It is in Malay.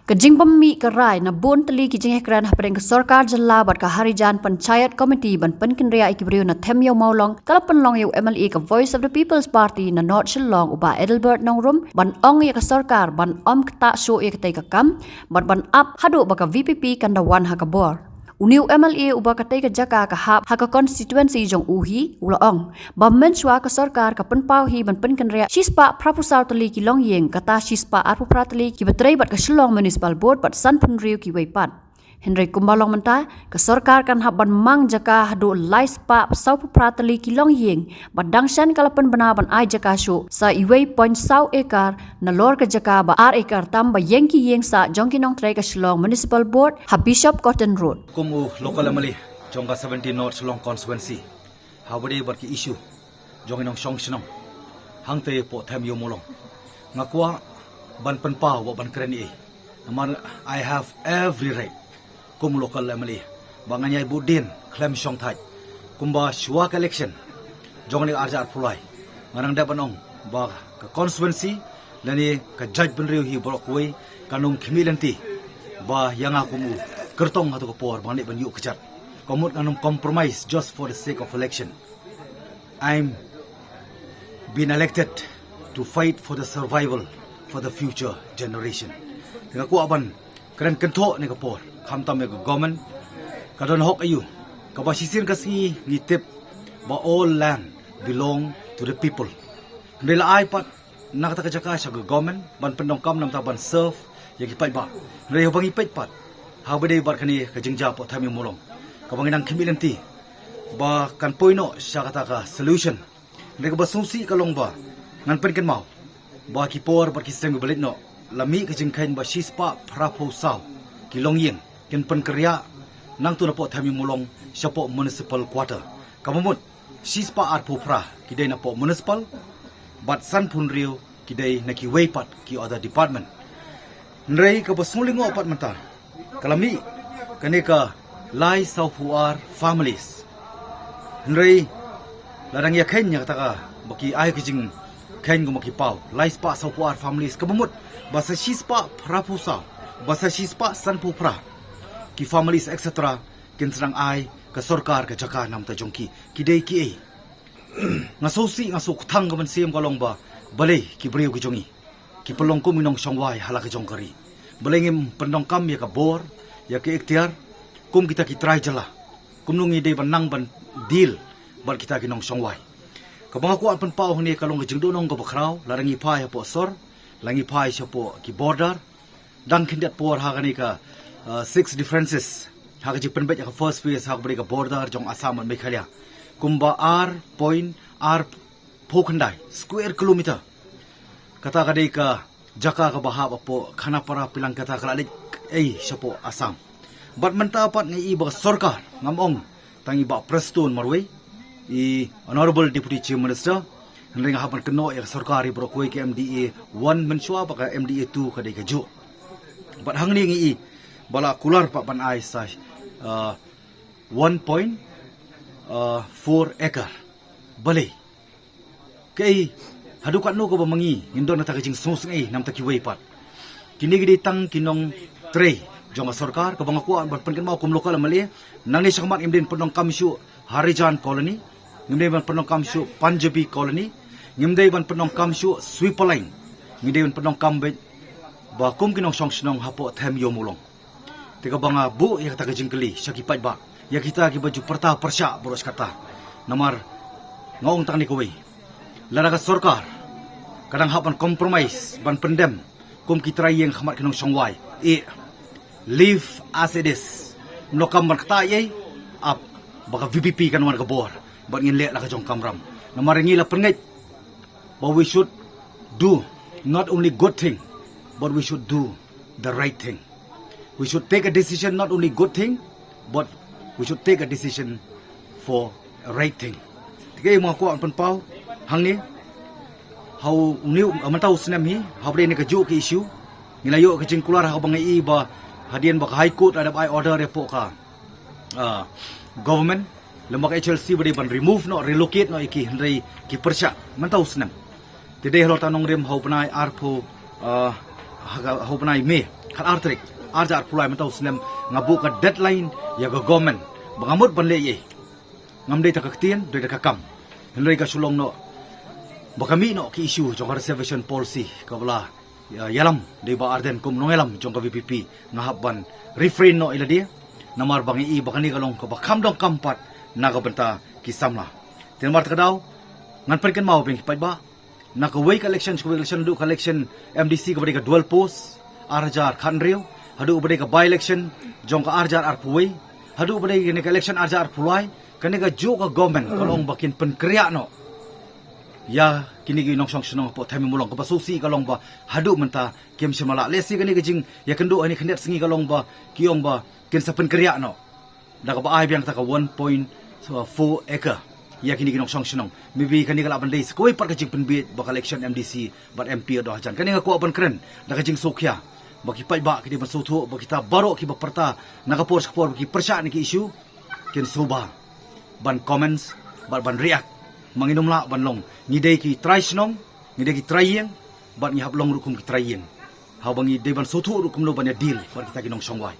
Kejing pemi kerai na bon teli kijing ekran hapreng ke sarkar jalla bat ka harijan panchayat committee ban penkenria ikibriu na themyo maulong kala penlong yu MLA ka Voice of the People's Party na North Shillong uba Edelbert nongrum ban ong ya ka sarkar ban kta show ya ka kam ban up hadu ba ka VPP kanda wan ha ka bor. Uniu MLA uba katay ka jaka ka hap ha ka constituency jong uhi ulaong. Bamen shwa ka sarkar ka penpauhi ban penkenria shispa prapusar tali ki long yeng kata shispa arpu pratali ki batray bat ka Shillong Municipal Board bat san punriu ki weipat. Henry kumbalong menta ka sarkar kan hap ban mang jaka hadu laispa sau pratali ki long yeng bat dangshan kalapan banaban ai jaka shu sa iwei point sau ekar na lor ka jaka ba ar ekar tam ba yeng ki yeng sa jongkinong tray ka Shillong Municipal Board ha Bishop Cotton Road. Kumu local amali jongga 17 North Shillong constituency habade bar ki issue jongkinong shinong hangte po tham yo molong ngakwa ban penpa wa ban kren namar I have every right kum local amali banganyai budin claim shong thai kumba shwa election jongni arja pulai ngarang da banong ba ka constituency lani ka judge benriu hi borokwe kanung khimilanti ba yanga kumu kertong atau kepor bangni ban yu kecat komut kanung compromise just for the sake of election. I'm been elected to fight for the survival for the future generation. Ngaku aban keren kento ni kepor kam tam ga government kadon hok ayu ka ba sisir kasi ngitip ba all land belong to the people. Nila ay pat nakata ka jaka sa government ban pendongkam nam taban serve yagi pai ba. Nila bangi pai pat habade bar kani ka jingja po thami molong ka banginang kimilanti ba kan poino sa kata ka solution. Nila ba susi kalong ba ngan pen kan mau ba ki por bar ki streng balit no lami ka jingkain ba shispa prapo saw kilong yin kin pen kerja nang tu na po thami molong sa po municipal quarter kamumut shispa art po pra kidai na po municipal bat san punriu kidai na ki weipat ki other department nrei ka basmulingo apat mata kalami kaneka lai sau puar families nrei larang ya kenya taka baki ay kijing ken go makipau lai spa sau puar families kamumut basa shispa prapusa basa shispa san pu pra ki families etc kinserang ai ka sarkar ka jaka nam ta jongki kidei ki ei ngasosi ngasuk thang gaman siam kalong ba balei ki briu ki jongi ki pelong ku minong songwai hala ka jongkari belengim pendong kam ya ka bor ya ke ikhtiar kum kita ki try jala kum nungi dei ban nang ban deal bar kita ki nong songwai ka bangaku an pen pau ni kalong jingdo nong go bakrau larangi pai po sor langi pai po ki border dang kindat por ha kani ka 6 differences ha ka jipen bet ka first phase ha ka border jong Assam and Meghalaya kumba r phokhandai square kilometer kata kadai ka jaka ka bahab po khana para pilang kata kala ei sapo Assam bat mentapat ngi iba sarkar ngamong tangi ba prestun marwei I honorable deputy chief minister ring hapan keno ya sarkari brokoi ke MDA 1 menshwa ba ka MDA 2 kadai ka jo bat hangni ngi bala kular pa ban ai sa 1.4 acre bale kay hadukan no ko ba mangi indo na takajing sos ngai nam takiway pat kini gidi tang kinong tray jong sarkar ka bang ako ban pen mau kum lokal mali nang ni sakmat imden penong kamshu Harijan colony ngimdei ban penong kamshu Punjabi colony ngimdei ban penong kamshu Swipaline ngimdei ban penong kambe ba kum kinong songsinong hapo them yo mulong tiga banga bu ya kata kajingkeli sakipat ba ya kita ki baju perta persya boros kata namar ngaong tang ni kuwi laraga sarkar kadang hapan compromise ban pendem kum kita yang khamat kinong songwai live as it is mlokam ban kata yai up baka VPP kan warga bor ban ngin le la ka jong kamram namar ngila pengit but we should do not only good thing but we should do the right thing. We should take a decision, not only good thing, but we should take a decision for a right thing. Tiga mga kuan penpau, hang ni, how new amataw sinam hi, how bre ni kaju ke issue, nilayo ke jingkular how bangai iba hadian baka high court ada by order repo ka government lembaga HLC bre ban remove no relocate no iki hendrai ki persya mataw sinam. Today hello tanong rim how panai arpo how panai me kan artrik arjar pulai mentau senem ngabu ka deadline ya ga government bangamut ban le ye ngamdei ta kaktian doi ta kakam henry ka sulong no bakami no ki issue jong reservation policy ka bala yalam de ba arden kum nongelam jong ka VPP ngahab refrain no ila dia namar bangi i bakani kalong ka bakam dong kampat naga benta kisamla tenmar takadaw ngan perken mau bing pai ba naka way election du election MDC ka ka dual post arjar khanrio hadu ka by election jong ka arjar arpuway hadu ka election arjar arpulai kani ka jo ka government kalong bakin penkriya no ya kini gi nong song song po thami mulong ka susi kalong ba hadu menta kem semala lesi kani ka jing ya kendo ani khandet singi kalong ba kiong ba ken sa penkriya no daga ba ai biang ta ka 1.4 acre ya kini gi nong song song maybe kani ka laban dei skoi par ka jing penbit ba election MDC but MP do hajan kani ka ko ban kren daga jing sokya baki pai ba kini ban suthu ba kita baro ki ba perta naga por ki persya ni ki issue ken suba ban comments ban react manginum la ban long ngidei ki try snong ngidei ki try yang ban ngi hab long rukum ki try yang ha bangi de ban suthu rukum lo ban ya deal par kita ki nong songwai